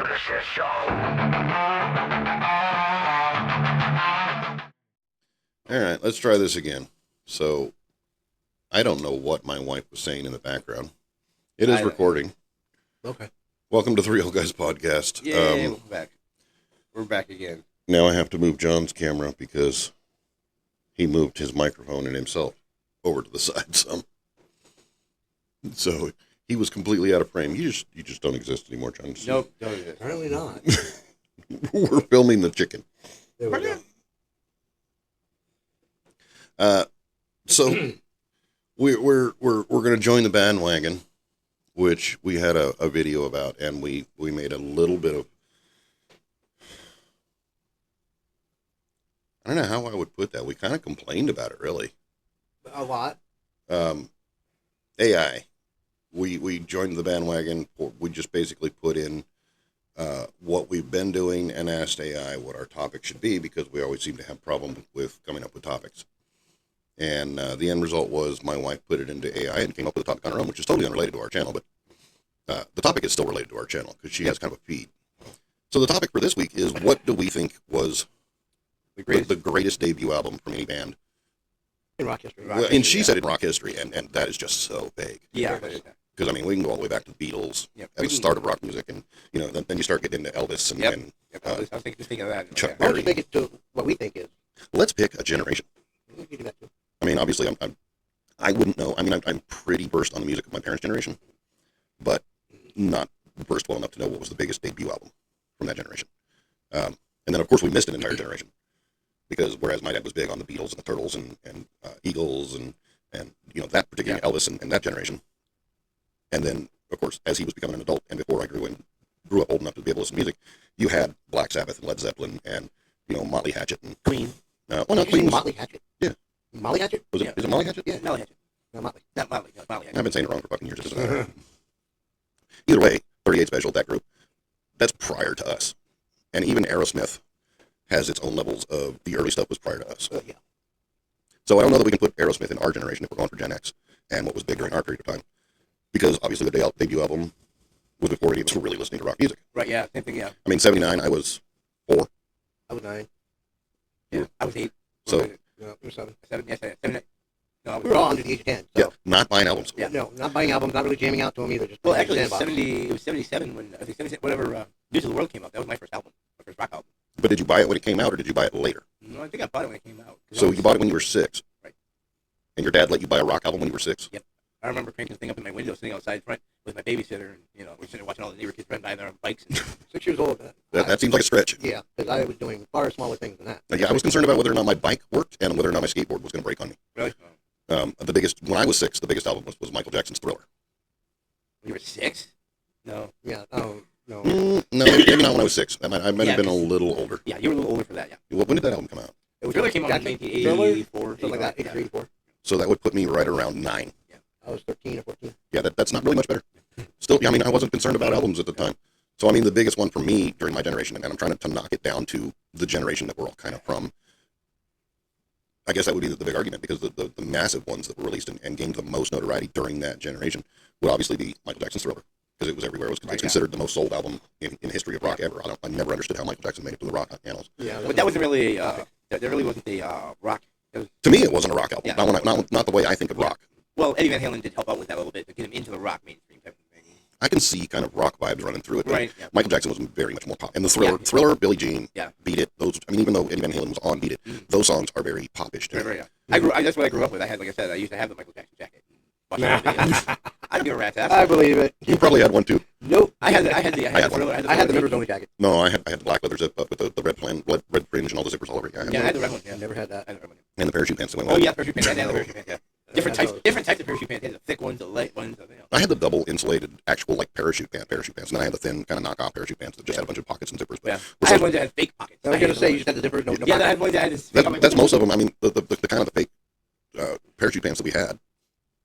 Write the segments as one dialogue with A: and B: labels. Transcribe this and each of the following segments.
A: to the shit show.
B: All right, let's try this again. So, I don't know what my wife was saying in the background. It is recording.
C: Okay.
B: Welcome to Three Old Guys Podcast.
C: Yay, we're back. We're back again.
B: Now I have to move John's camera because he moved his microphone and himself over to the side some. So he was completely out of frame. You just don't exist anymore, John.
C: Nope, don't do it.
D: Apparently not.
B: We're filming the chicken.
D: There we go.
B: So we're going to join the bandwagon, which we had a video about, and we made a little bit of, I don't know how I would put that. We kind of complained about it, really.
D: A lot.
B: AI. We joined the bandwagon. We just basically put in what we've been doing and asked AI what our topic should be, because we always seem to have problem with coming up with topics. And the end result was my wife put it into AI and came up with a topic on her own, which is totally unrelated to our channel, but the topic is still related to our channel because she has kind of a feed. So the topic for this week is, what do we think was the greatest debut album from any band?
D: In rock history.
B: And she said in rock history, and that is just so vague.
C: Yeah.
B: Because, I mean, we can go all the way back to the Beatles at the start of rock music, and, you know, then you start getting into Elvis and,
C: Yep.
B: and
C: I was thinking of that.
B: Chuck
D: Why don't
B: Berry.
D: you make it to what we think is?
B: Let's pick a generation.
D: We can do that too.
B: I mean, obviously, I wouldn't know. I mean, I'm pretty versed on the music of my parents' generation, but not versed well enough to know what was the biggest debut album from that generation. And then, of course, we missed an entire generation, because whereas my dad was big on the Beatles and the Turtles and Eagles and you know, that particular Elvis and that generation. And then, of course, as he was becoming an adult and before I grew up old enough to be able to listen to music, you had Black Sabbath and Led Zeppelin and, you know, Motley Hatchet and
D: Queen.
B: well, no, Queen was,
D: Motley Hatchet.
B: Yeah.
D: Molly Hatchet?
B: was it, is it Motley Hatchet?
D: Yeah.
C: Molly Hatchet.
D: No, Motley.
C: Not Molly. No, Molly
B: I've
C: Hatchet.
B: been saying it wrong for fucking years. It doesn't matter. Either way, 38 Special, that group, that's prior to us. And even Aerosmith has its own levels of, the early stuff was prior to us.
D: Yeah.
B: So I don't know that we can put Aerosmith in our generation if we're going for Gen X and what was big during our period of time. Because obviously the debut album was before any of us were really listening to rock music.
C: Right, yeah, same thing, yeah.
B: I mean, 79, I was 4.
D: I was 9.
C: Yeah, I was 8.
B: So,
D: No, we were 7.
C: 7, yes, 7. No,
D: We were all under the age of 10. So.
B: yeah, not buying albums.
C: Yeah.
D: No, not buying albums, not really jamming out to them either. Just
C: Well,
D: playing
C: actually,
D: the sandbox.
C: it was 77 when, I think 77, whatever, News of the World came out. That was my first album, my first rock album.
B: But did you buy it when it came out, or did you buy it later?
C: No, I think I bought it when it came out.
B: So you bought it when you were 6.
C: Right.
B: And your dad let you buy a rock album when you were 6?
C: Yep. I remember cranking this thing up in my window, sitting outside front with my babysitter, and, you know, we're sitting there watching all the neighbor kids run by there on bikes. And
D: 6 years old.
B: That seems like a stretch.
D: Yeah, because I was doing far smaller things than that.
B: Yeah, I was concerned about whether or not my bike worked and whether or not my skateboard was going to break on me.
C: really?
B: When I was 6, the biggest album was Michael Jackson's Thriller.
C: You were 6? No.
D: Yeah, oh, no.
B: No, maybe not when I was 6. I might
C: Yeah,
B: have been a
C: 'cause-
B: little older.
C: Yeah, you were a little older for that, yeah.
B: When did that album come out?
C: Thriller came out in
D: Jackson?
C: 1984.
D: Something like that, 83, 84.
B: So that would put me right around 9.
D: I was 13 or 14.
B: Yeah, that's not really much better. Still, I mean, I wasn't concerned about albums at the time. So, I mean, the biggest one for me during my generation, and I'm trying to knock it down to the generation that we're all kind of from, I guess that would be the big argument, because the massive ones that were released and gained the most notoriety during that generation would obviously be Michael Jackson's Thriller, because it was everywhere. It's considered the most sold album in the history of rock ever. I never understood how Michael Jackson made it to the rock annals.
D: Yeah,
C: But that wasn't really, there really wasn't a rock.
B: To me, it wasn't a rock album.
C: Yeah.
B: Not the way I think of rock.
C: Well, Eddie Van Halen did help out with that a little bit to get him into the rock mainstream type of thing.
B: I can see kind of rock vibes running through it. But
C: Right, yeah.
B: Michael Jackson was very much more pop. And the Thriller, Billie Jean,
C: Yeah.
B: Beat It. Those, I mean, even though Eddie Van Halen was on Beat It, those songs are very popish to me.
C: Very, yeah. That's what I grew up with. I had, like I said, I used to have the Michael Jackson jacket. Watch all the videos. I'd give a rat's ass.
D: I believe it.
B: You probably had one too.
D: Nope.
C: I had the
B: had
C: Thriller.
D: I had the members only jacket.
B: No, I had the black leather zip up with the red red fringe and all the zippers all over it. Yeah, I had
C: Yeah, I
B: one.
C: had the red one. Yeah,
D: I never had that.
C: I had the red one.
B: And the parachute pants that went
C: Oh
B: with it.
C: yeah, parachute pants. I had the parachute pants. Yeah. Different types of parachute pants. They had the thick ones, the light ones. You know.
B: I had the double insulated actual like parachute pants, and then I had the thin kind of knockoff parachute pants that just had a bunch of pockets and zippers.
C: Yeah.
B: Which
C: I had
B: was-
C: ones that had fake pockets.
D: I was going to say, you just had the zippers, no
C: Yeah, I
D: pockets.
C: had ones that had this.
B: that's most of them. I mean, the kind of the fake parachute pants that we had,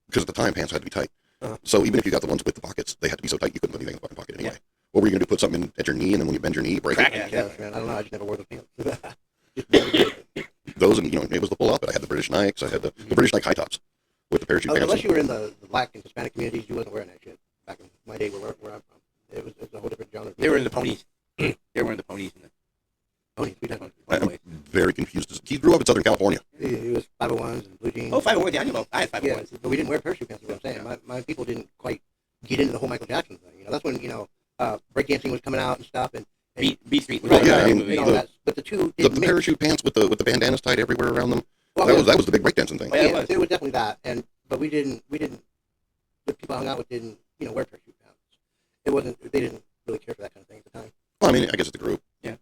B: because at the time pants had to be tight.
D: Uh-huh.
B: So even if you got the ones with the pockets, they had to be so tight you couldn't put anything in the fucking pocket anyway. What were you going to do? Put something in at your knee, and then when you bend your knee, you break
C: Crack
B: it?
C: it.
D: Yes, man. I don't know. I just never wore those pants.
B: Those, and you know, it was the pull up. I had the British Nikes. I had the British Nike high tops with the parachute pants.
D: Unless you were in the black and Hispanic communities, you wasn't wearing that shit. Back in my day where I'm from. it was a whole different genre.
C: They were in the ponies. They were in the ponies. And the
D: Ponies. We did.
B: I'm very confused. He grew up in Southern California.
D: It was 501s and blue jeans.
C: Oh, 501. Yeah, I know. I had
D: Yeah,
C: 501s.
D: but we didn't wear parachute pants. Is what I'm saying. My people didn't quite get into the whole Michael Jackson thing. That's when breakdancing was coming out and stuff, and
C: B Street. Was
B: Right,
C: really
B: yeah, I
C: big.
B: mean,
D: and all that. But the two
B: The
D: didn't mix.
B: parachute pants with the bandanas tied everywhere around them.
D: Well,
B: That was the big breakdancing thing.
C: Oh, yeah,
D: yeah,
C: it was.
D: it was definitely that. But we didn't. The people I hung out with didn't wear parachute pants. It wasn't. They didn't really care for that kind of thing at the time.
B: Well, I mean, I guess it's the group.
C: Yeah.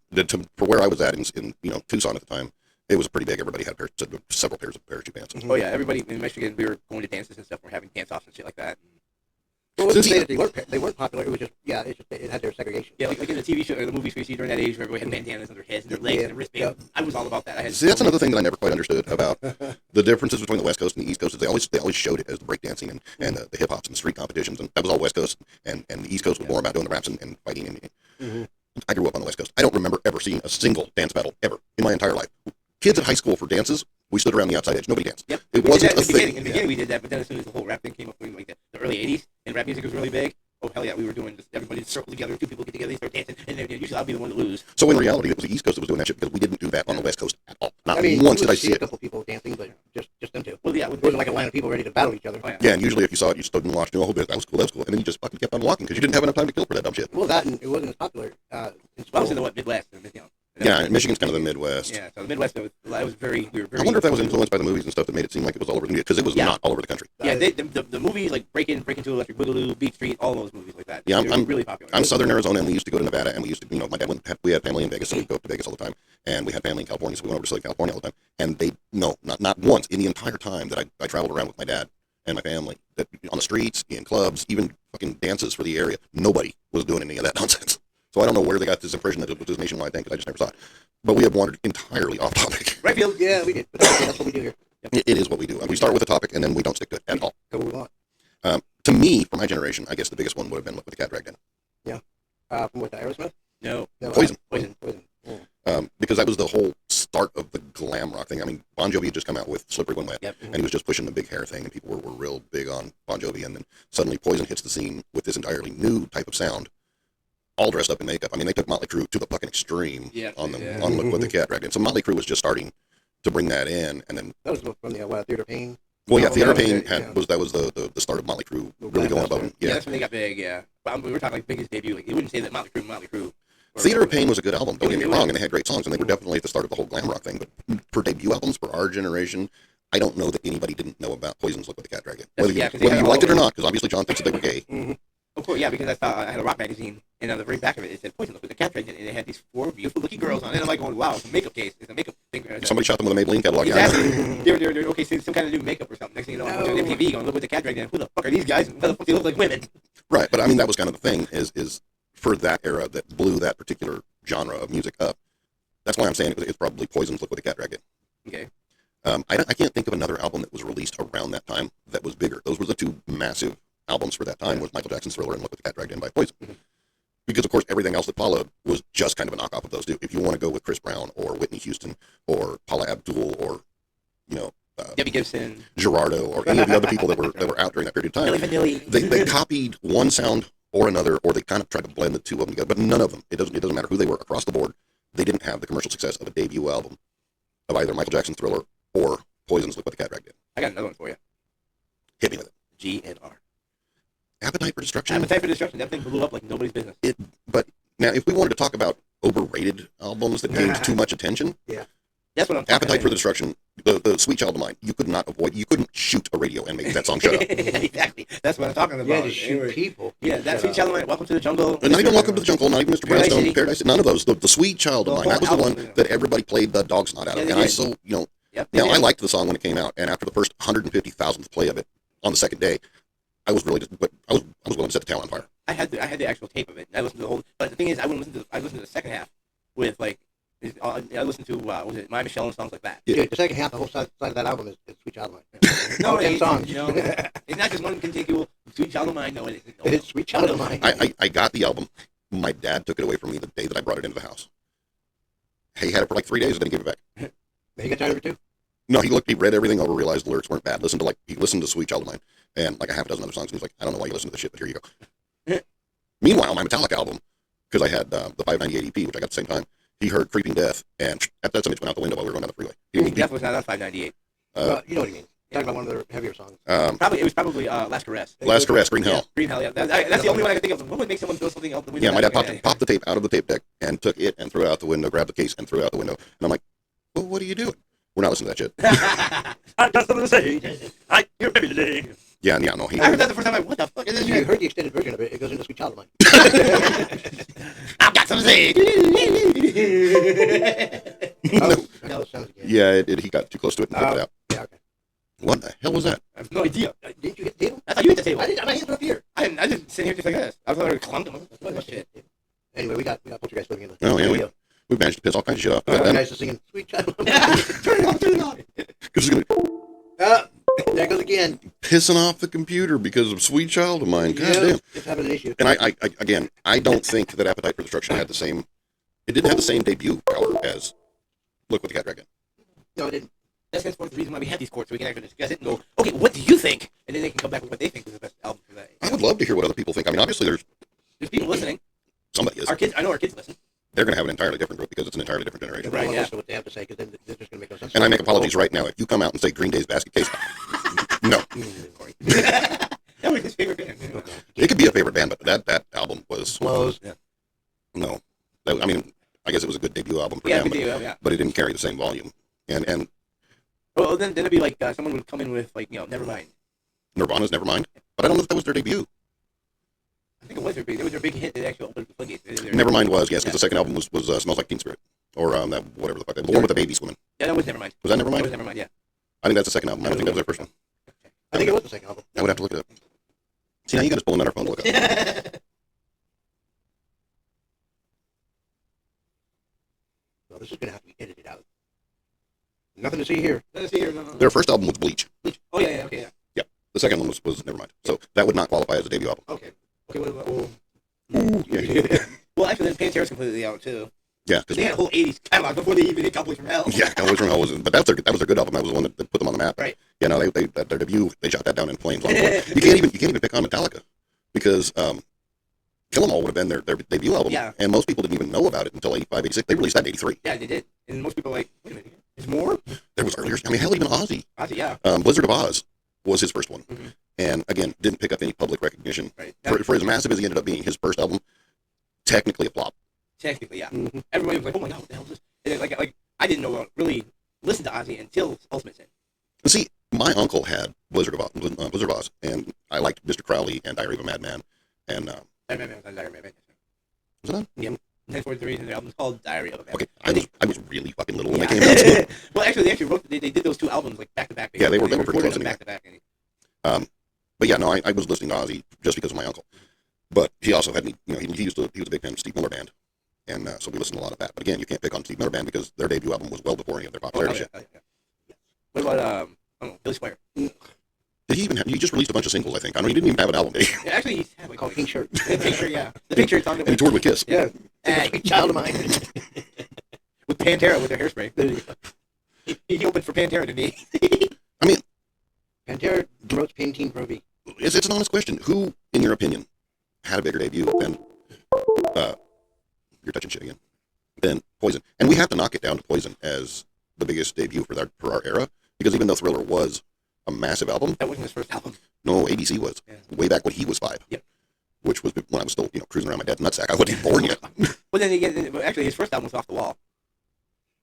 B: For where I was at in Tucson at the time, it was pretty big. Everybody had several pairs of parachute pants.
C: Oh yeah, everybody in Michigan, we were going to dances and stuff. We're having dance offs and shit like that.
D: Well, it wasn't
B: Since
D: to say that they weren't popular. It was just it had their segregation.
C: Yeah, like in the TV show or the movies we see during that age, where everybody had bandanas on their heads and their legs and their wristbands. I was all about that. I had
B: See, that's another thing that I never quite understood about the differences between the West Coast and the East Coast. Is they always showed it as the breakdancing and the hip hops and the street competitions, and that was all West Coast, and the East Coast was more about doing the raps and fighting. And I grew up on the West Coast. I don't remember ever seeing a single dance battle ever in my entire life. Kids at high school for dances, we stood around the outside edge. Nobody danced.
C: Yep.
B: It
C: We
B: wasn't
C: did that
B: a
C: in the
B: thing.
C: beginning. In the beginning, we did that, but then as soon as the whole rap thing came up in like the early '80s and rap music was really big, oh hell yeah, we were doing this. Everybody circle together, two people get together, they start dancing, and then usually I'll be the one to lose.
B: So in reality, it was the East Coast that was doing that shit because we didn't do that on the West Coast at all. Not
D: I mean,
B: once
D: you
B: did I
D: would
B: see
D: a
B: it.
D: couple people dancing, but just them two.
C: Well, yeah,
D: It wasn't like a line of people ready to battle each other.
C: Oh, yeah.
B: Yeah, and usually if you saw it, you stood and watched. Oh, that was cool. That was cool. And then you just fucking kept on walking because you didn't have enough time to kill for that dumb shit.
D: Well, that and it wasn't as popular.
C: Well, I was in the Midwest,
B: Yeah, Michigan's kind of the Midwest.
C: Yeah, so the Midwest, we were very.
B: I wonder if that was influenced by the movies and stuff that made it seem like it was all over the because it was
C: Yeah.
B: not all over the country.
C: Yeah, the movies like Breaking Two, Electric Boogaloo, Beat Street, all those movies like that.
B: Yeah,
C: They were really popular.
B: I'm Southern Arizona, and we used to go to Nevada, and we used to, my dad we had family in Vegas, so we'd go up to Vegas all the time, and we had family in California, so we went over to Southern California all the time, and not once in the entire time that I traveled around with my dad and my family, that on the streets, in clubs, even fucking dances for the area, nobody was doing any of that nonsense. So I don't know where they got this impression that it was this nationwide thing, because I just never saw it. But we have wandered entirely off topic.
C: Right field.
D: Yeah, we did. But that's what we do here.
B: It is what we do. We start with a topic, and then we don't stick to it at all.
D: Go where we want.
B: To me, for my generation, I guess the biggest one would have been Look What the Cat Dragged In.
D: From what, the Aerosmith?
C: No.
D: No,
B: Poison.
D: Poison. Yeah.
B: Because that was the whole start of the glam rock thing. I mean, Bon Jovi had just come out with Slippery When Wet,
C: Yep.
B: and he was just pushing the big hair thing, and people were real big on Bon Jovi, and then suddenly Poison hits the scene with this entirely new type of sound, all dressed up in makeup. I mean, they took Motley Crue to the fucking extreme
C: Yeah,
B: on
C: yeah.
B: on Look What the Cat Dragged In. So Motley Crue was just starting to bring that in, and then,
D: That was from the Theater Pain.
B: well, yeah,
D: Oh,
B: Theater
D: that was
B: Pain
D: it, yeah.
B: was the start of Motley Crue
D: Well,
B: really
D: that-
B: going
D: that's
B: above
D: right.
B: them.
C: Yeah,
B: Yeah.
C: that's when they got big. Yeah, but we were talking like biggest debut. Like, you wouldn't say that Motley Crue.
B: Theater of Pain was a good album, don't get me
C: It was.
B: wrong, and they had great songs, and they were definitely at the start of the whole glam rock thing. But for debut albums for our generation, I don't know that anybody didn't know about Poison's Look What the Cat Dragged In.
C: That's-
B: Whether
C: yeah, 'cause they
B: whether
C: had
B: you
C: all
B: liked it or
C: of it.
B: not, because obviously John thinks that they were gay.
C: Of course, yeah, because I saw I had a rock magazine, and on the very back of it said Poison Look What the Cat Dragged In, and it had these 4 beautiful looking girls on it. And I'm like, going, wow, it's a makeup case. It's a makeup thing.
B: Somebody shot them with a Maybelline catalog. Yeah, I know.
C: Exactly. They're okay, so some kind of new makeup or something. Next thing you know, I'm watching MTV going, look what the cat dragged in. Who the fuck are these guys? Who the fuck they look like women?
B: Right, but I mean that was kind of the thing is for that era that blew that particular genre of music up. That's why I'm saying it's probably Poison's Look What the Cat Dragged In.
C: Okay.
B: I can't think of another album that was released around that time that was bigger. Those were the two massive albums for that time, was Michael Jackson's Thriller and Look What the Cat Dragged In by Poison. Because, of course, everything else that followed was just kind of a knockoff of those two. If you want to go with Chris Brown or Whitney Houston or Paula Abdul or,
C: Debbie Gibson.
B: Gerardo or any of the other people that were out during that period of time,
C: Milli Vanilli.
B: they copied one sound or another, or they kind of tried to blend the two of them together. But none of them, it doesn't matter who they were across the board, they didn't have the commercial success of a debut album of either Michael Jackson's Thriller or Poison's Look What the Cat Dragged In.
C: I got another one for you.
B: Hit me with it.
C: GNR.
B: Appetite for Destruction.
C: Appetite for Destruction. That thing blew up like nobody's business.
B: But now, if we wanted to talk about overrated albums that gained too much attention,
C: That's what I'm talking
B: Appetite for
C: about.
B: Destruction, the Sweet Child of Mine, you couldn't shoot a radio and make that song shut up.
C: Exactly. That's what I'm talking about.
D: Yeah, to shoot people.
C: Yeah, that's Sweet Child of Mine. Welcome to the Jungle.
B: And not even Welcome to the Jungle, not even Mr.
C: Paradise
B: Brownstone,
C: City.
B: Paradise City, none of those. The Sweet Child of
C: The
B: Mine, that was
C: whole
B: the
C: album,
B: one
C: yeah.
B: that everybody played the dog snot out of.
C: Yeah, they
B: And I
C: did.
B: so,
C: Yep,
B: now
C: they
B: I
C: did.
B: liked the song when it came out, and after the first 150,000th play of it on the second day, I was really but I was willing to set the town on fire.
C: I had the actual tape of it. I listened to the whole. But the thing is, I listened to the second half with like. I listened to was it My Michelle and songs like that.
B: Yeah.
D: Dude, the second half, the whole side of that album is Sweet Child of Mine.
C: No,
D: All 10
C: it's
D: songs.
C: it's not just one contiguous Sweet Child of Mine. No, it isn't. No,
D: It's Sweet Child of Mine.
B: I got the album. My dad took it away from me the day that I brought it into the house. He had it for like 3 days and then he gave it back.
D: You got time for two?
B: No, he read everything over, realized the lyrics weren't bad. He listened to Sweet Child of Mine and like a half a dozen other songs, and he's like, I don't know why you listen to this shit, but here you go. Meanwhile, my Metallica album, because I had the 598 EP, which I got at the same time, he heard Creeping Death, and that image went out the window while we were going down the freeway.
C: Death was not on 598.
D: You know what I mean. Talking about one of their heavier songs.
C: It was probably Last Caress.
B: Last Caress, Green Hell.
C: Green Hell, yeah. That's the only one I can think of. What would make someone throw something out the window?
B: Yeah, my dad popped the tape out of the tape deck and took it and threw it out the window, grabbed the case and threw it out the window. And I'm like, well, what are you doing? We're not listening to that shit.
C: I got something to say. You're baby today.
B: Yeah, no.
C: I heard that the first time. What the fuck is this?
D: You heard the extended version of it. It goes into Sweet Child of Mine.
C: I've got something to say.
D: No, sounds good.
B: Yeah, he got too close to it and took it out.
D: Yeah, okay.
B: What the hell was that?
C: I have no idea.
D: Didn't you get the table?
C: I thought you hit the table.
D: I didn't. My hands were up here.
C: I didn't sit here just like this. I thought I would clunked them. What the shit?
D: Anyway, we got Poltergeist living in the
B: Oh, yeah,
D: studio.
B: we managed to piss all kinds of shit off.
D: You guys are singing Sweet Child of Mine.
C: Turn it on, turn it on.
B: Because it's going to
D: There goes again.
B: pissing off the computer because of Sweet Child of Mine. God damn.
D: It's having an issue.
B: And I don't think that Appetite for Destruction had the same. It didn't have the same debut power as Look What the Cat Dragged In.
D: No, it didn't.
C: That's the reason why we have these courts, so we can actually discuss it and go, okay, what do you think? And then they can come back with what they think is the best album for that.
B: I would love to hear what other people think. I mean, obviously, there's
C: People listening.
B: somebody is.
C: Our kids, I know our kids listen.
B: They're going to have an entirely different group because it's an entirely different generation.
D: Right,
C: yeah.
D: listen to what they have to say because then they're just going to make no sense.
B: And I make apologies right now. If you come out and say Green Day's Basket Case, no.
C: That was his favorite band.
B: It could be a favorite band, but that album was
D: Blows.
B: no. I mean, I guess it was a good debut album for
C: Yeah,
B: them,
C: good deal, yeah.
B: but it didn't carry the same volume. And
C: Well, then it'd be like someone would come in with, like, Nevermind.
B: Nirvana's Nevermind, but I don't know if that was their debut.
C: I think it was their big hit that actually opened the floodgates.
B: Nevermind was, yes, because the second album was Smells Like Teen Spirit, or that whatever the fuck, the one with the baby swimming.
C: Yeah, that was Nevermind.
B: Was that
C: That was
B: Nevermind?
C: Nevermind, yeah.
B: I think that's the second album. I don't think that was their first one.
D: I think it was the second album.
B: I would have to look it up. See, now you got us pulling out our phone to look up.
D: So this is going to have to be edited out. Nothing to see here.
C: Let's see here. No.
B: Their first album was Bleach.
C: Oh, yeah, okay, yeah.
B: The second one was Nevermind. So that would not qualify as a debut album.
C: Okay, what about, well,
B: Yeah,
C: well, actually, then Pantera's completely out, too.
B: yeah,
C: Because they had a whole 80s catalog before they even hit Cowboys from Hell.
B: yeah, Cowboys from Hell was, but that was their good album. That was the one that put them on the map.
C: Right.
B: Yeah, no, their debut, they shot that down in flames. You can't even pick on Metallica because Kill 'Em All would have been their debut album,
C: Yeah.
B: and most people didn't even know about it until 85, 86. They released that in 83.
C: Yeah, they did. And most people are like, wait a minute, there's more?
B: There was earlier. I mean, hell, even Ozzy.
C: Ozzy, yeah.
B: Blizzard of Oz was his first one,
C: Mhm.
B: and again, didn't pick up any public recognition.
C: Right.
B: For as massive as he ended up being, his first album, technically a flop.
C: Technically, yeah.
D: Mm-hmm.
C: Everybody was like, oh my god, what the hell is this? And then, like I didn't know, really listen to Ozzy until Ultimate Sin.
B: And see, my uncle had Blizzard of Oz, and I liked Mr. Crowley and Diary of a Madman, and
C: I remember.
B: was it on?
C: Yeah. That's for the reason their album's called Diary of a Man.
B: Okay, I was really fucking little when they came out. So,
C: Well, actually, they did those two albums like back to back.
B: Yeah, they were pretty
C: recorded
B: close
C: them
B: anyway.
C: back to back.
B: but yeah, no, I was listening to Ozzy just because of my uncle. But he also had me, he was a big fan of Steve Miller Band, and so we listened to a lot of that. But again, you can't pick on Steve Miller Band because their debut album was well before any of their popularity shit.
C: What about I don't know, Billy Squire?
B: Did he even he just released a bunch of singles? I think. I know he didn't even have an album. Did he?
C: Yeah, actually, he's had like
D: Called Pink Shirt.
C: the picture, yeah, the picture talking
B: And he
C: about
B: toured with Kiss.
D: Yeah.
C: Hey.
D: Sweet Child of Mine.
C: with Pantera with their hairspray. He opened for Pantera, didn't he?
B: I mean,
D: Pantera wrote Pantene Pro V.
B: it's an honest question. Who, in your opinion, had a bigger debut than you're touching shit again? Than Poison, and we have to knock it down to Poison as the biggest debut for our era, because even though Thriller was a massive album,
C: That wasn't his first album.
B: no, ABC was way back when he was 5.
C: Yep.
B: Which was when I was still cruising around my dad's nutsack. I wasn't even born yet.
C: But then again, actually, his first album was Off the Wall.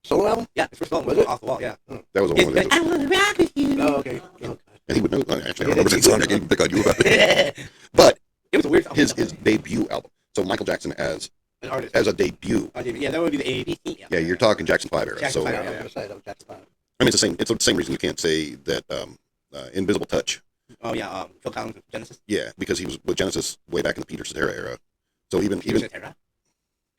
D: Solo album?
C: Yeah, his first album
D: Was
C: was
D: it?
C: Off the Wall. Yeah.
B: That was the one.
C: I wanna rock with you.
D: Oh, okay. Oh,
B: And he would know. Actually, I don't remember that song. I can't even pick on you about it. But
C: It was a weird album.
B: his debut album. So Michael Jackson as
C: An artist.
B: a debut.
C: Yeah, that would be the ABC.
B: Yeah, you're talking Jackson 5 era.
C: Jackson
B: So
C: five
D: I
C: era.
D: was going to say that was Jackson 5.
B: I mean, it's the same. It's the same reason you can't say that Invisible Touch.
C: Oh yeah, Phil Collins with Genesis.
B: Yeah, because he was with Genesis way back in the Peter Cetera era. So even
C: Peter Cetera.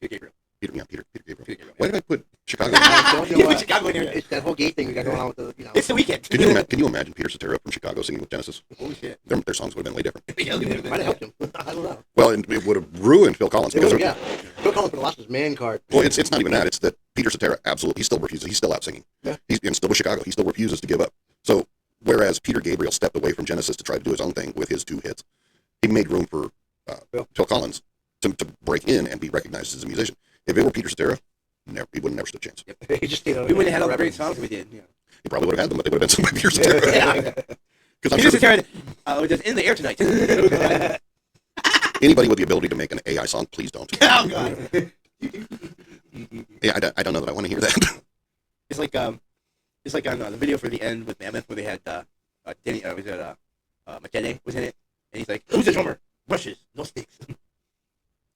C: Peter Gabriel.
B: Peter Gabriel.
C: Peter Gabriel.
B: Why did I put Chicago?
D: Don't know
C: Yeah,
D: why.
C: but Chicago in here.
D: It's that whole gay thing we got going on with the,
C: It's the weekend.
B: Can you imagine Peter Cetera from Chicago singing with Genesis?
C: Holy shit.
B: Their songs would have been way different.
D: It might have helped him. I don't know.
B: Well, and it would have ruined Phil Collins because
D: Yeah. Phil Collins would have lost his man card.
B: well, it's not even that. It's that Peter Cetera absolutely he still refuses. He's still out singing.
D: Yeah.
B: He's and still with Chicago. He still refuses to give up. So whereas Peter Gabriel stepped away from Genesis to try to do his own thing with his 2 hits, he made room for Phil Collins, to break in and be recognized as a musician. If it were Peter Cetera, he would never stood a chance.
D: He just stayed on.
C: We wouldn't have had all the great songs we did. Yeah.
B: He probably would have had them, but they would have been sung by Peter Cetera.
C: Yeah.
B: Because I'm
C: Peter
B: sure
C: Cetera, we're just in the air tonight. Oh
B: anybody with the ability to make an AI song, please don't.
C: God.
B: Yeah, I don't know that I want to hear that.
C: It's like on the video for the end with Mammoth where they had Danny Machete was in it, and he's like, "Who's the drummer? Brushes, no sticks."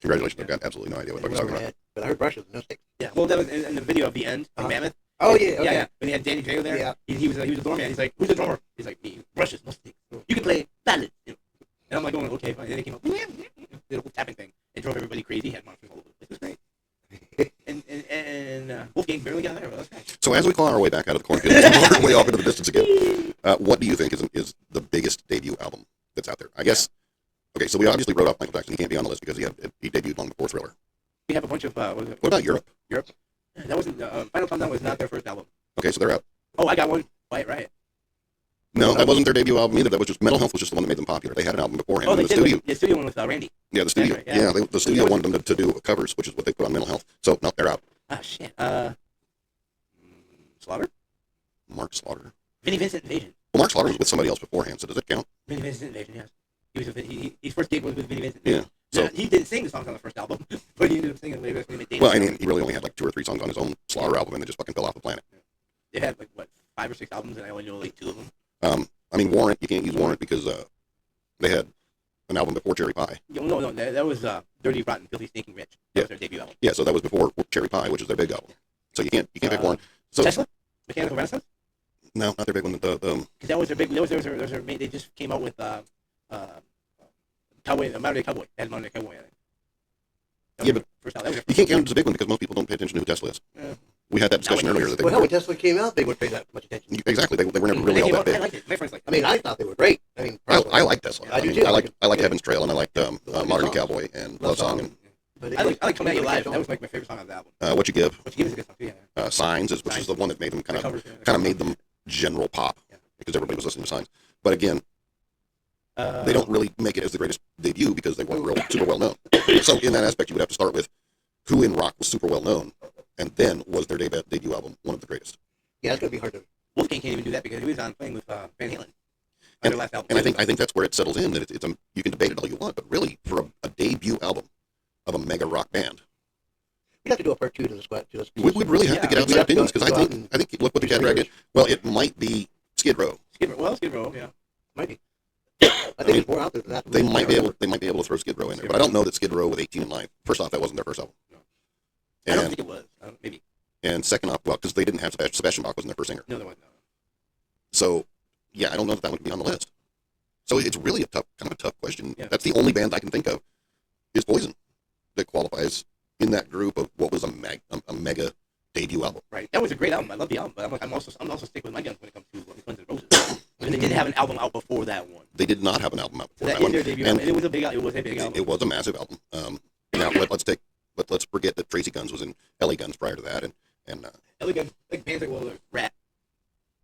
B: Congratulations, I've got absolutely no idea what I was talking about.
D: But I heard brushes, no sticks.
C: Yeah, well, that was in the video of the end of Mammoth.
D: Oh yeah, okay.
C: Yeah. When they had Danny Trejo there,
D: Yeah.
C: he was a doorman. He's like, "Who's the drummer?" He's like, "Me, brushes, no sticks. You can play ballads." You know? And I'm like, going, "Okay, fine." And then they came up, did a whole tapping thing, and drove everybody crazy. He had monsters all over the place. It was great. and Wolfgang barely got there. But okay.
B: So as we claw our way back out of the cornfield, and our way off into the distance again, what do you think is the biggest debut album that's out there? I guess. Okay, so we obviously wrote off Michael Jackson. He can't be on the list because he debuted long before Thriller.
C: We have a bunch of. What
B: about Europe?
C: Europe. That wasn't Final Countdown was not their first album.
B: Okay, so they're out.
C: Oh, I got one. Quiet Riot.
B: No, that wasn't their debut album either. That was just Mental Health was just the one that made them popular. They had an album beforehand.
C: Oh, they
B: the
C: did.
B: studio.
C: The studio one with Randy.
B: Yeah, the studio.
C: Right, yeah.
B: The studio wanted them to do covers, which is what they put on Mental Health. So no, they're out.
C: Ah, shit. Slaughter.
B: Mark Slaughter.
C: Vinnie Vincent Invasion.
B: Well, Mark Slaughter was with somebody else beforehand, so does it count?
C: Vinnie Vincent Invasion. Yes. He was. His first gig was with Vinnie Vincent.
B: Yeah. So
C: Now, he didn't sing the songs on the first album, but he ended up singing later.
B: well, I mean, he really only had like 2 or 3 songs on his own Slaughter album, and they just fucking fell off the planet.
C: They had like what 5 or 6 albums, and I only know like 2 of them.
B: I mean, Warrant. You can't use Warrant because they had an album before Cherry Pie.
C: No, that was Dirty Rotten Filthy Stinking Rich. That was their debut album.
B: Yeah, so that was before Cherry Pie, which is their big album. So you can't pick Warrant. So
C: Tesla, Mechanical Renaissance.
B: no, not their big one.
C: Because that was their big. They just came out with Cowboy, the Modern Day Cowboy. They had Modern Day Cowboy in it.
B: Yeah, but
C: first album.
B: you can't count it as a big one because most people don't pay attention to who Tesla is.
C: Yeah.
B: We had that discussion earlier. That they
D: Well, hell,
B: were,
D: when Tesla came out, they wouldn't pay that much attention.
B: exactly. They were never really all that
C: I
B: big.
C: liked it. My friends liked it.
D: I mean, I thought they were great. I mean,
B: I like Tesla.
D: I do
B: mean,
D: too.
B: I like Heaven's Trail, and I liked Modern Day Cowboy and Love Song, and
D: But
C: I like Come At You Live. That was like my favorite song on the album.
B: What You Give.
C: What You Give is a good song too. Yeah.
B: Signs, which is the one that made them kind
C: The
B: of
C: covers,
B: made them general pop
C: Yeah.
B: because everybody was listening to Signs. But again, they don't really make it as the greatest debut because they weren't real super well known. So in that aspect, you would have to start with who in rock was super well known, and then was their debut album one of the greatest.
D: yeah, it's gonna be hard to.
C: Wolfgang can't even do that because he was on playing with Van Halen. On their last album.
B: And I think that's where it settles in. That you can debate it all you want, but really for a debut album of a mega rock band,
D: We'd have to do a part 2 to this. To this.
B: we'd really have to get outside opinions because I think look what the Cat Drag did. Well, it might be Skid Row.
C: Skid Row, yeah.
D: Might be. I think it's more out there than that.
B: They might be able to throw Skid Row in there, but I don't know that Skid Row with 18 and Live. First off, that wasn't their first album.
C: No. I don't
B: And
C: think it was. Maybe.
B: and second off, well, because they didn't have Sebastian Bach wasn't their first singer.
C: No, there wasn't. No.
B: So yeah, I don't know if that would be on the list. So it's really kind of a tough question.
C: Yeah.
B: That's the only band I can think of is Poison that qualifies in that group of what was a mega debut album.
C: Right. That was a great album. I love the album, but I'm also sticking with my guns when it comes to Guns N' Roses. And they didn't have an album out before that one.
B: They did not have an album out
C: So
B: before
C: that
B: that
C: is their
B: one.
C: debut
B: And
C: album. And it was a big album.
B: it was a massive album. Now let's forget that Tracy Guns was in LA Guns prior to that, and
C: Elegant, like bands like Rat.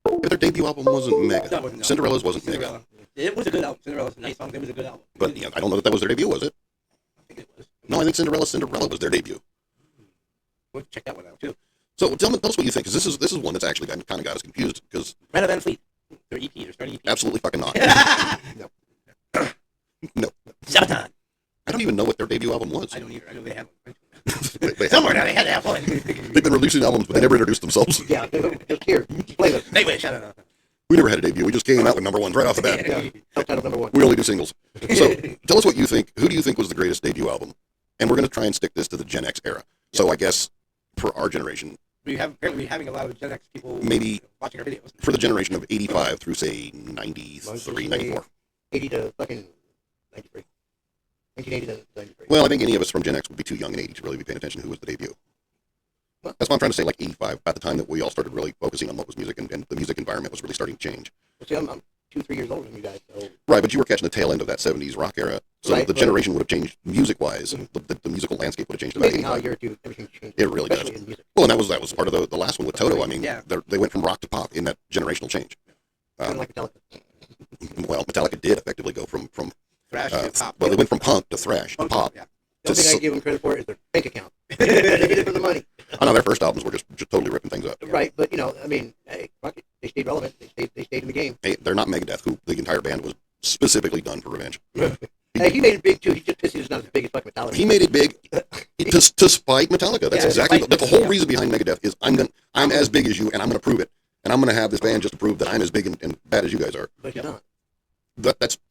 B: if their debut album wasn't mega.
C: No, it wasn't, no.
B: Cinderella's wasn't mega.
C: Cinderella. It was a good album. Cinderella's a nice song. It was a good album.
B: But yeah, I don't know that was their debut, was it?
C: I think it was.
B: No, I think Cinderella was their debut.
C: We'll check that one out too.
B: So tell us what you think, because this is one that's actually kind of got us confused. Because
C: Red Van Fleet. Their EP. Their starting EP.
B: absolutely fucking not. No.
C: Sabaton.
B: I don't even know what their debut album was.
C: I don't either. I know they had one.
B: They
C: Somewhere now they had to have one.
B: They've been releasing albums, but they never introduced themselves.
D: Yeah, just here, play this.
C: They wish. I don't know.
B: We never had a debut. We just came out with number ones right off the bat.
D: Yeah, subtitle number 1.
B: We only do singles. So tell us what you think. Who do you think was the greatest debut album? And we're going to try and stick this to the Gen X era. So I guess for our generation,
C: Apparently having a lot of Gen X people
B: maybe
C: watching our videos.
B: for the generation of 85 through, say, 93, 94.
D: 80 to fucking 93. 1980 to 93.
B: Well, I think any of us from Gen X would be too young in 80 to really be paying attention to who was the debut. That's why I'm trying to say, like 85, at the time that we all started really focusing on what was music, and the music environment was really starting to change.
D: Well, see, I'm 2-3 years older than you guys, so
B: Right, but you were catching the tail end of that 70s rock era, so
D: Right,
B: the
D: right.
B: generation would have changed music-wise. The musical landscape would have changed about
D: maybe how a
B: 85.
D: year or two, everything changed.
B: It really
D: especially
B: does.
D: in music.
B: Well, and that was part of the last one with Toto. I mean,
C: Yeah.
B: they went from rock to pop in that generational change.
D: Kind of like Metallica.
B: Well, Metallica did effectively go from
C: Thrash and pop.
B: well, they went from punk to thrash to
C: Punk,
B: pop,
C: yeah.
D: The only thing I give them credit for is their bank account. They did it for the money.
B: I know their first albums were just totally ripping things up.
D: Right, but I mean, hey, fuck it. They stayed relevant. They stayed in the game.
B: Hey, they're not Megadeth, who the entire band was specifically done for revenge.
D: Hey, he made it big too. He's just pissed he's not as big as fucking Metallica.
B: He made it big to spite Metallica. That's exactly the whole reason behind Megadeth is I'm as big as you, and I'm gonna prove it, and I'm gonna have this band just to prove that I'm as big and bad as you guys are.
D: But you're not.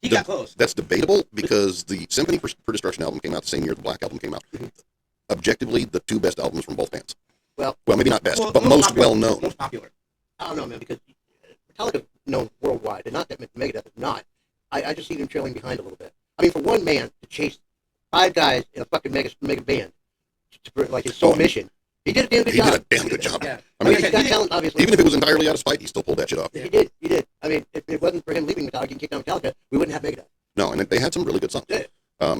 C: He got close.
B: That's debatable because the Symphony for Destruction album came out the same year the Black album came out. Objectively, the two best albums from both bands.
D: Well,
B: maybe not best, but most well known.
C: Most popular.
D: I don't know, man, because Metallica known worldwide, and not that Megadeth is not. I just see them trailing behind a little bit. I mean, for one man to chase 5 guys in a fucking mega band, like his sole mission, he did a damn good job.
B: He did a damn good job.
C: Yeah.
B: I mean,
D: he's got talent, obviously.
B: even if it was entirely out of spite, he still pulled that shit off.
D: He did. I mean, if it wasn't for him leaving Metallica and kicking out Metallica, we wouldn't have Megadeth.
B: No, and they had some really good songs.
D: Yeah.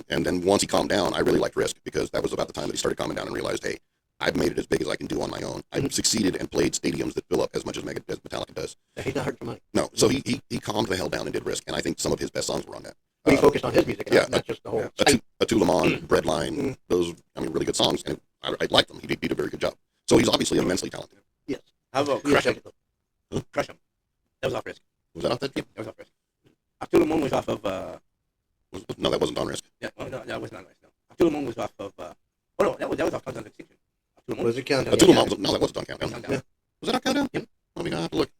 B: And then once he calmed down, I really liked Risk because that was about the time that he started calming down and realized, hey, I've made it as big as I can do on my own. I've succeeded and played stadiums that fill up as much as Metallica does.
D: He's not hurting for money.
B: No, so he calmed the hell down and did Risk, and I think some of his best songs were on that.
D: But he focused on his music, and not just the whole.
B: Atu Lamon, Breadline, those, really good songs, and I liked them. He did a very good job. So he's obviously immensely talented.
D: Yes.
C: How about Crush 'Em? Crush 'Em. That was off Risk.
B: Was that off that?
C: Yep, that was off Risk. October Moon was off of.
B: No, that wasn't on Risk.
C: Yeah, no, that was not on Risk. No. October Moon was off of. No, that was off Countdown to Extinction.
D: Was it Countdown?
B: Atu Lamon, no, that wasn't on Countdown.
C: Countdown.
B: Was that on Countdown?
C: Yep.
B: I mean, I have to look.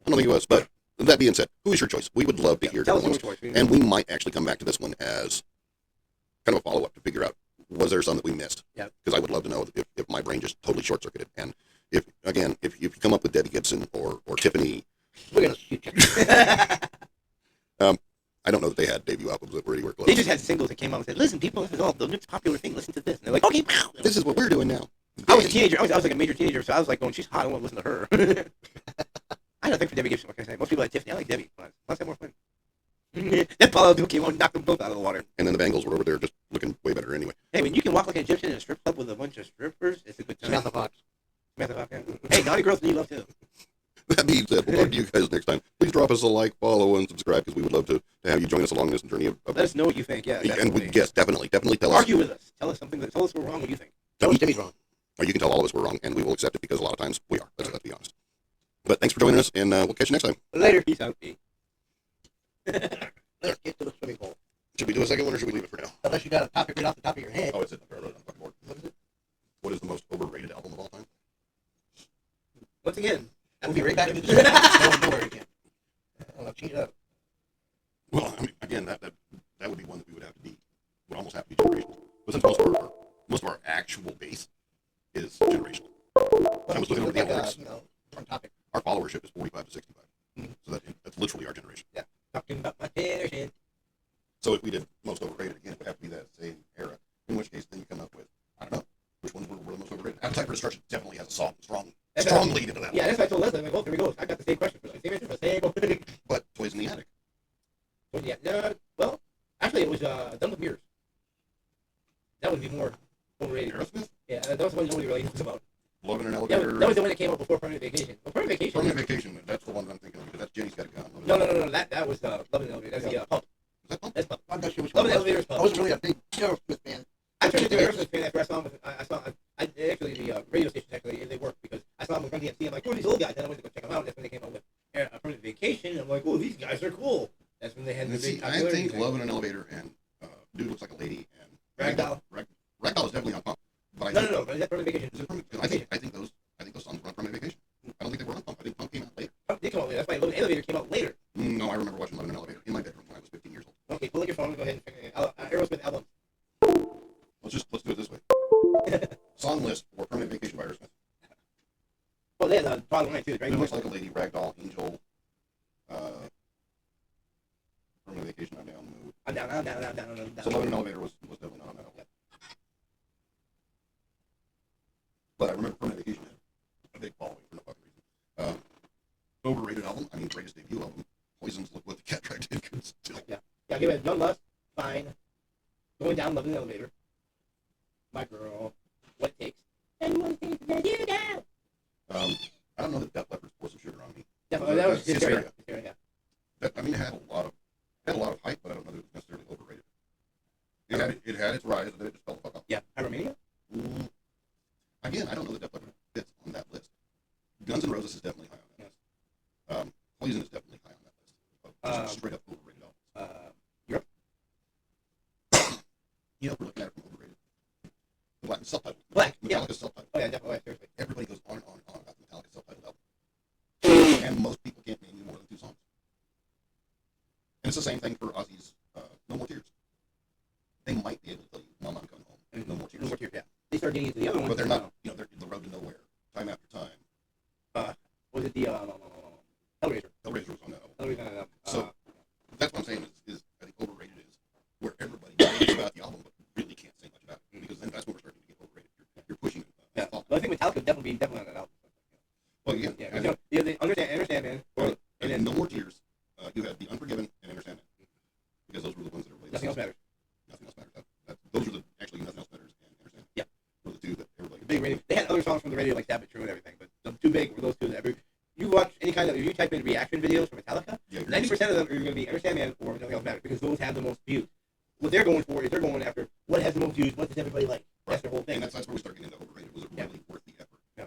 B: I don't think it was, but that being said, who is your choice? We would love to hear
C: Tell us
B: different
C: your
B: ones.
C: choice.
B: And we might actually come back to this one as kind of a follow-up to figure out, was there some that we missed?
C: Yeah.
B: Because I would love to know if my brain just totally short-circuited. And if you come up with Debbie Gibson or Tiffany,
D: We're gonna shoot you.
B: I don't know that they had debut albums that were anywhere close.
C: They just had singles that came out and said, "Listen, people, this is all the next popular thing. Listen to this." And they're like, "Okay."
B: This is what we're doing now.
C: I was a teenager. I was like a major teenager, so I was like going, "She's hot. I want to listen to her." I don't think for Debbie Gibson. What can I say? Most people like Tiffany. I like Debbie. Let's have more fun. That Paulo dude came on and knocked them both out of the water.
B: And then the Bengals were over there just looking way better anyway.
C: Hey, when you can walk like an Egyptian in a strip club with a bunch of strippers, it's a good time.
D: Samantha Fox.
C: Samantha Fox, yeah. Hey, naughty girls need love too.
B: That being said, we'll talk to you guys next time. Please drop us a like, follow, and subscribe because we would love to have you join us along this journey of
C: Let us know what you think. Yeah,
B: and we yes, definitely tell us.
C: Argue with us. Tell us something. Tell us we're wrong. What you think?
D: Tell us Timmy's wrong.
B: Or you can tell all of us we're wrong, and we will accept it because a lot of times we are. Let's be honest. But thanks for joining us, and we'll catch you next time.
D: Later.
C: Peace out. B.
D: Let's get to the swimming pool.
B: Should we do a second one, or should we leave it for now?
D: Unless you got a topic right off the top of your head.
B: Oh, it's it. I wrote it on the fucking board. What is it? What is the most overrated album of all time?
C: Once again,
D: We'll be right back into the show. Nowhere again. I'll change it up.
B: Well, I mean, again, that would be one that we would almost have to be generational. But since most of our actual base is generational. I was looking over the analytics.
D: On topic.
B: Our followership is 45 to 65. So that's literally our generation.
C: yeah, talking about my generation.
B: So if we did most overrated again, it would have to be that same era. In which case, then you come up with, I don't know, which ones were the most overrated. Appetite for Destruction definitely has a strong lead into that.
C: Yeah, that's why I told Leslie. I'm like, oh, there we go. I got the same question for same answer for same.
B: But Toys in the Attic.
C: But yeah, well, actually, it was Done with Mirrors. That would be more overrated.
B: Aerosmith?
C: Yeah, that was the one nobody really knows about.
B: Love in an
C: That
B: Elevator.
C: was the one that came out before Permanent Vacation. Well, Permanent Vacation.
B: Permanent Vacation. That's the one that I'm thinking of because that's Jenny's Got a Gun.
C: No. That was Love in the Elevator. That's the Pump.
B: Is that Pump?
C: That's Pump.
D: I'm not sure which
C: Love
D: one.
C: in the Elevator is Pump.
D: I wasn't really a big Aerosmith fan.
C: I turned into an Aerosmith fan after I saw him. Actually, the radio stations actually they worked because I saw him on Run DMC. I'm like, who are these old guys? Then I went to go check them out. That's when they came out with Permanent Vacation. I'm like, oh, these guys are cool. That's when they had the big
B: I
C: popularity
B: think
C: thing.
B: Love in an Elevator and Dude Looks Like a Lady and
C: Ragdoll.
B: Ragdoll is definitely on Pump. But
C: No. But is that Permanent Vacation?
B: Is it Permanent? I think those songs were on Permanent Vacation. I don't think they were on Pump. I think Pump came out later.
C: They came out later. That's why Love in the Elevator came out later.
B: No, I remember watching Love in an Elevator in my bedroom when I was 15 years old.
C: Okay, pull up your phone and go ahead and check it. Aerosmith album.
B: Let's do it this way. Song list for Permanent Vacation by Aerosmith.
C: Well, they had Bottom Line too, right?
B: Dude Looks Like a Lady, Ragdoll, Angel, Permanent Vacation, I'm Down.
C: I'm down.
B: So Love in an Elevator was definitely not on that album. But I remember Permanent Vacation had a big following for no fucking reason. Overrated album, I mean, greatest debut album. Poison's Look What the Cat Tried to Do still.
C: Yeah, give it Young Lust, Fine, Going Down, Love in the Elevator, My Girl, What It Takes, and One Thing to Let You Down.
B: I don't know that Def Leppard's Pour Some Sugar on Me.
C: Definitely, that was
B: Hysteria.
C: Hysteria.
B: I mean, it had a lot of hype, but I don't know that it was necessarily overrated. It had its rise, and then it just fell the fuck off. again, I don't know that Def Leppard fits on that list. Guns N' Roses is definitely high on that list. Poison is definitely high on that list. Just straight up overrated albums.
C: Europe.
B: You know, we're looking at it from overrated. The Black self-titled.
C: Black, yeah.
B: Metallica's self-titled.
C: Oh yeah, definitely. Seriously.
B: Everybody goes on and on and on about the Metallica self-titled album. And most people can't name you more than 2 songs. And it's the same thing for Ozzy's No More Tears. They might be able to tell you, Mama, I'm coming home. And No More Tears.
C: No More Tears, yeah. They start getting into the other ones.
B: But they're not, you know, they're the road to nowhere, time after time.
C: Was it the Hellraiser?
B: Hellraiser was on that album.
C: Hellraiser.
B: So that's what I'm saying is I think overrated is where everybody knows about the album, but really can't say much about it. Because then that's when we're starting to get overrated. You're pushing it.
C: Yeah. Well, I think Metallica definitely on that album.
B: Well, yeah.
C: Yeah.
B: And
C: You know, they understand, man.
B: and then No More Tears, you had The Unforgiven and Understand Man. Because those were the ones that everybody
C: Nothing else matters.
B: Nothing else matters. Those were the actually Nothing Else Matters and Understand.
C: Yeah.
B: Were the 2 that everybody.
C: Big radio. They had other songs from the radio like Stab It True and everything, but the 2 big were those 2 that you watch any kind of, if you type in reaction videos for Metallica,
B: Yeah,
C: 90% of them are going to be Understand Man or Nothing Else Matters because those have the most views. What they're going for is they're going after what has the most views, what does everybody like. That's their whole thing.
B: And that's where we start getting into overrated. Was it really worth the effort?
C: Yeah.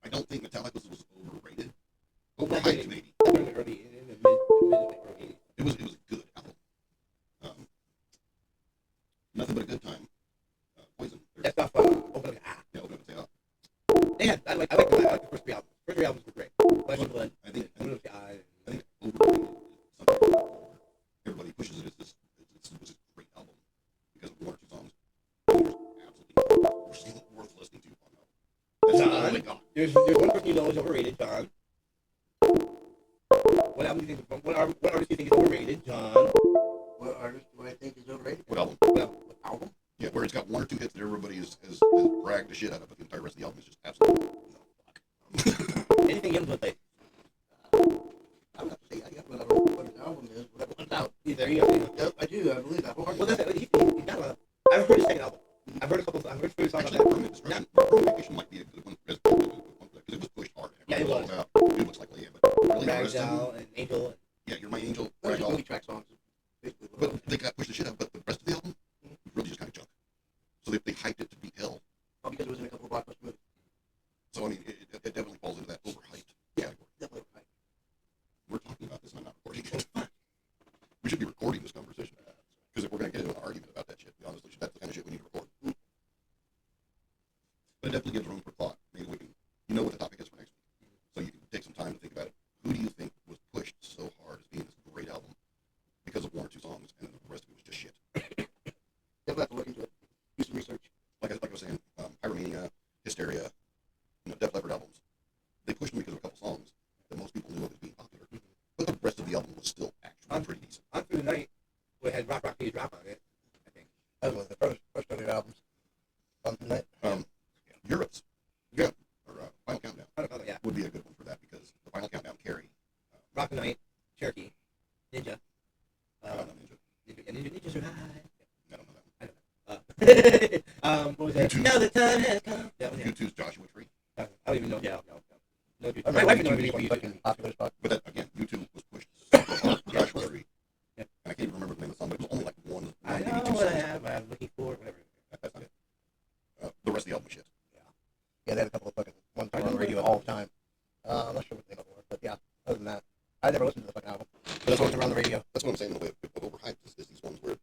B: I don't think Metallica was overrated.
C: Like
B: Overhyped, maybe.
C: in the mid early 80s.
B: It was a good album. Nothing but a good time. Poison.
C: That stuff, Open Up,
B: Yeah, Open Up and Say Up.
C: They had, I like the first 3 albums. First 3 albums were great. Flesh and Blood.
B: I think
C: Open Up the Eye.
B: overrated is something everybody pushes it as this. It was a great album because of 1 or 2 songs. Absolutely worth listening to on that. That's all I got.
C: There's one person you know is overrated, John. What album do you think? What artist do you think is overrated, John?
D: What artist do I think is overrated?
B: What album?
C: What album?
B: Yeah, where it's got 1 or 2 hits that everybody has bragged the shit out of, but the entire rest of the album is just absolutely no fuck.
C: Anything Youngblood played?
D: I would have to say, I got what his album is, whatever comes out.
C: There you go.
D: Yep, I do. I believe that.
C: Well, that's it. He's got a. I've heard his second album. I've heard a few songs
B: Actually,
C: on that.
B: Permanent Destruction, Permanent Vacation might be a good one because it was pushed hard.
C: Yeah, it was.
B: It looks like Leia, but really the rest of them,
C: Ragdoll and Angel.
B: yeah, You're My Angel,
D: Those are
B: Ragdoll,
D: movie track songs. Basically, what it
B: but they got pushed the shit out. But the rest of the album was really just kind of junk. So they hyped it to be hell.
D: all because it was in a couple of blockbuster movies.
B: So I mean, it definitely falls into that overhyped category.
D: Definitely right.
B: We're talking about this, and I'm not recording it. We should be recording this conversation because if we're going to get into an argument about that shit, honestly, that's the kind of shit we need to record. But it definitely gives room for thought. Maybe we can, you know what the topic is for next week, so you can take some time to think about it. Who do you think was pushed so hard as being this great album because of 1 or 2 songs, and then the rest of it was just shit?
D: Definitely have to look into it. Do some research.
B: Like I was saying, Pyromania, Hysteria, Def Leppard albums, they pushed them because of a couple songs that most people knew of as being popular. But the rest of the album was still actually pretty decent.
C: On Through the Night, we had Rock Need Drop on it, I think.
D: That was one of the first of their albums. On tonight.
B: Europe's, yeah, or Final Countdown
C: I don't know, yeah.
B: would be a good one for that because the Final Countdown carry.
C: Rock the Night, Cherokee, Ninja.
B: Ninja.
C: Ninjas are high.
B: I don't know that
C: What was that?
B: U2.
C: Now the time has come. That
B: one.
C: was it.
B: U2's Joshua Tree.
C: I don't even know. Yeah, no.
D: I
C: My wife
D: remember
C: knows
D: when
C: what
D: you
C: you
D: fucking popular spot.
B: But that, again, U2 was pushed super hard for Joshua Tree.
C: Yeah.
B: And I can't even remember the name of the song, but it was only like one
C: I
B: maybe
C: know
B: 2
C: what I
B: songs.
C: have. I'm looking for whatever.
B: That's not it. The rest of the album was shit.
D: Yeah, they had a couple of fucking ones that were on the radio all the time. I'm not sure what the name of it was, but yeah, other than that, I never listened to the fucking album. But that's what was around the radio.
B: That's what I'm saying in the way of overhyped is these ones where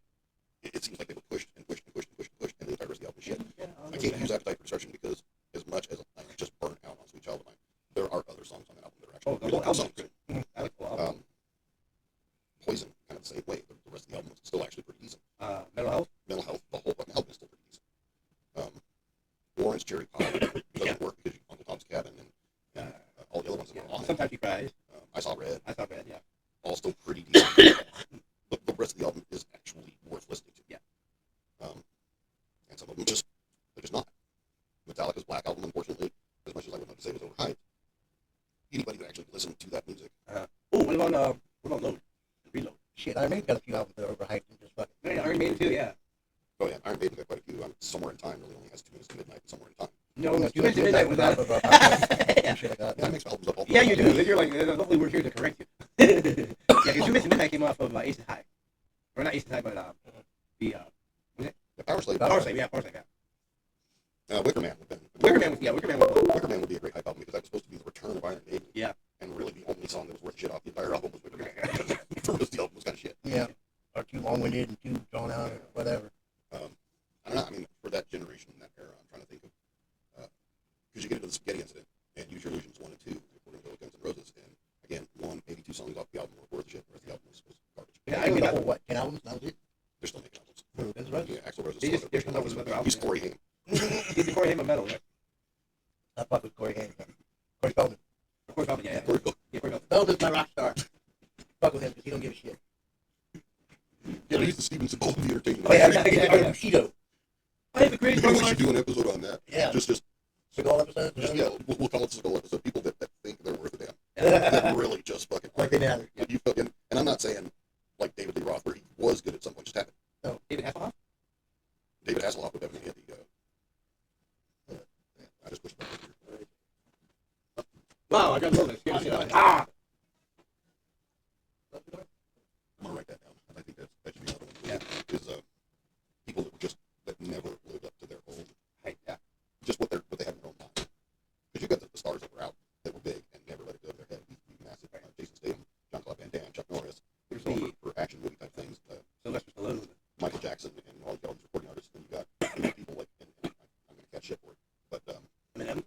B: it seems like they were pushed and pushed and pushed and pushed and pushed, and the entire rest of the album is shit. I can't use Appetite for Destruction because as much as I'm just burnt out on Sweet Child of Mine, there are other songs on that album that are actually
C: the whole
B: good
C: album.
B: songs.
C: I like the whole album.
B: Poison, kind of the same way. The rest of the album was still actually pretty decent.
C: Mental Health.
B: Mental Health, the whole fucking album is still pretty decent. Orange Cherry Pie doesn't work because Uncle Tom's Cabin and all the other ones that were on it.
C: Sometimes She Cries.
B: I Saw Red,
C: I saw Red. Yeah.
B: all still pretty decent. But the rest of the album is actually worth listening to.
C: Yeah.
B: And some of them they're just not. Metallica's Black Album, unfortunately, as much as I would love to say it was overhyped, anybody who actually listened to that music.
C: What about Load? Reload.
D: Shit, Iron Maiden got a few albums that are overhyped and just fucking.
C: Yeah, Iron Maiden too. Yeah.
B: Oh yeah, Iron Maiden got quite a few. Somewhere in Time really only has 2 Minutes to Midnight. Somewhere in Time.
C: No,
D: Almost
C: you mentioned Midnight with that.
D: Yeah. Shit like that.
B: Yeah, I mix albums up all the
C: Yeah,
B: time.
C: you do. You're like, hopefully we're here to correct you. Yeah, because You Mentioned Midnight came off of Aces High. Or not Aces High, but the
B: The Power Slave.
C: Power Slave. Yeah, Power Slave. Yeah.
B: Wicker Man.
C: Wicker Man was Yeah, Wicker Man was.
B: Wicker Man would be a great hype album because that was supposed to be the return of Iron Maiden.
C: Yeah.
B: And really, the only song that was worth shit off the entire album was Wicker Man. The rest of the album was kind of shit.
D: Yeah. Or too long-winded and too drawn out or whatever.
B: I don't know. I mean, for that generation, that era, I'm trying to think of because you get into the Spaghetti Incident and Use Your Illusions 1 and 2, according to Guns N' Roses, and again, 82 songs off the album were worth shit. The rest of the album was garbage.
C: Yeah,
D: I mean, the whole, what, 10 albums? That was it?
B: They're still making albums.
D: For Guns N' Roses?
B: Yeah, Axl Rose is
C: They
B: still
C: just- they're still making another album,
B: He's
C: yeah.
B: Corey Haim.
C: He's the Corey Haim of metal, right?
D: I fuck with Corey Haim. Corey Feldman.
C: Of course, probably, yeah.
B: Corey Phil.
C: Yeah, Corey Feldman.
D: Feldman's my rock star. Fuck with him because he don't give a shit.
B: Yeah, but he's the Steven Seagal of the entertainment.
C: Oh, yeah,
B: industry.
C: yeah, yeah.
D: Bushido.
C: I have a great
B: Maybe we should do an episode on that.
D: Yeah.
B: Just
D: Seagal episode?
B: yeah, we'll call it the Seagal episode. People that think they're worth a damn. That really just fucking.
D: Like they matter.
B: But you fucking, and I'm not saying like David Lee Roth, where he was good at some point, just happened.
C: David Hasselhoff?
B: David Hasselhoff would definitely hit the. I just pushed it back here.
C: Wow, I got to know this. Give me shit out. Ah!
B: I'm gonna write that down. I think that should be another one.
C: Yeah.
B: Is people that were just that never lived up to their own,
C: Yeah.
B: just what they had in their own mind. Because you got the stars that were out that were big and never let it go to their head. Massive. Jason Statham, Jean-Claude Van Damme, Chuck Norris.
C: There's
B: So
C: the
B: for action movie type things,
C: Sylvester Stallone.
B: Michael Jackson and all these recording artists. And you got people like, and I'm gonna catch shit for it, but
C: Eminem.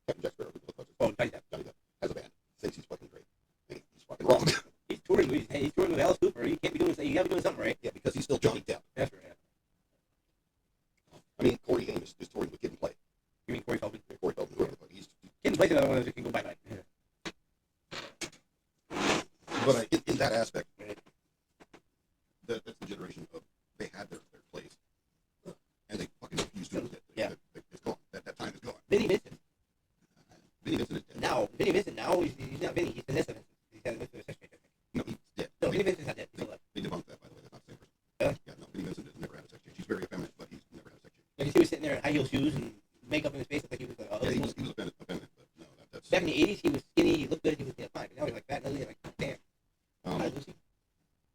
B: Captain Jack Sparrow, who the fuck is
C: Oh, Johnny Depp.
B: Johnny Depp has a band, thinks he's fucking great, and he's fucking wrong.
C: He's touring with Alice Cooper. You can't be doing. You got to be doing something, right?
B: Yeah, because he's still Johnny Depp.
C: That's right.
B: I mean, Corey Haim is touring with Kid and Play.
C: You mean Corey Feldman?
B: Yeah, Corey Feldman, whoever the fuck. He's
C: Kid Play's another one that can go bye-bye.
B: but in that aspect, that's the generation of they had their place, and they fucking refused to lose it.
C: Yeah.
B: It's gone. That time is gone.
C: Vinny Vincent.
B: Vinny Vincent is dead.
C: Now, Vinny Vincent, he's not Vinny. He's Vanessa Vincent. He's had a sex change.
B: No, he's dead.
C: No, Vinny Vincent's not dead. He's still alive.
B: They debunked that, by the way. That's not the same person.
C: Really?
B: Yeah, no, Vinny Vincent has never had a sex change. He's very effeminate, but he's never had a sex change.
C: Like, he was sitting there in high heel shoes and makeup in his face. Looked like he was like, oh,
B: Yeah, he
C: this
B: was effeminate, but no, that's.
C: back in the 80s, he was skinny. He looked good. He was fine. But now he's like fat and ugly. Like, damn. Hi, Lucy.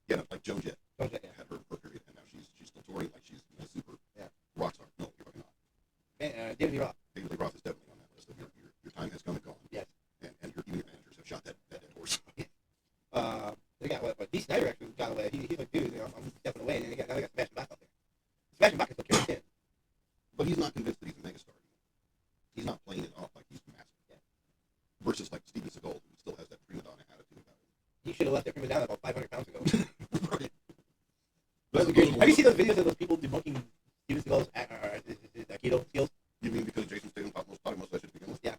B: Yeah, like Joan Jett
C: Don't say that.
B: had her period, and now she's still touring like she's a super
C: Yeah.
B: rock star. No, you're fucking not.
C: David Lee Roth.
B: David Lee Roth is definitely on that list of your time has come and gone.
C: Yes.
B: And even your managers have shot that dead horse.
C: They got what? Dee Snider actually got away. He's like, dude, I'm stepping away. And then now they got Sebastian Bach out there. Sebastian Bach is still carrying it.
B: But he's not convinced that he's a megastar anymore. He's not playing it off like he's massive.
C: Yeah.
B: Versus like Steven Seagal, who still has that prima donna attitude about him.
C: He should have left that prima donna about 500 pounds ago.
B: Right.
C: Have you seen those videos of those people debunking Steven Seagal's keto skills?
B: You mean because Jason Statham taught most of that shit to begin with?
C: Yeah.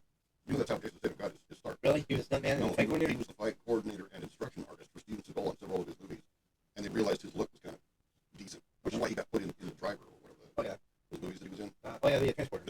B: You know that's how Jason Statham got his start.
C: Really? He was a stuntman
B: No,
C: and a fight coordinator?
B: he was the fight coordinator and instruction artist for Steven Seagal in several of his movies. And they realized his look was kind of decent, which is why he got put in the driver or whatever
C: Oh, yeah.
B: those movies that he was in.
C: Oh, yeah, the transporter.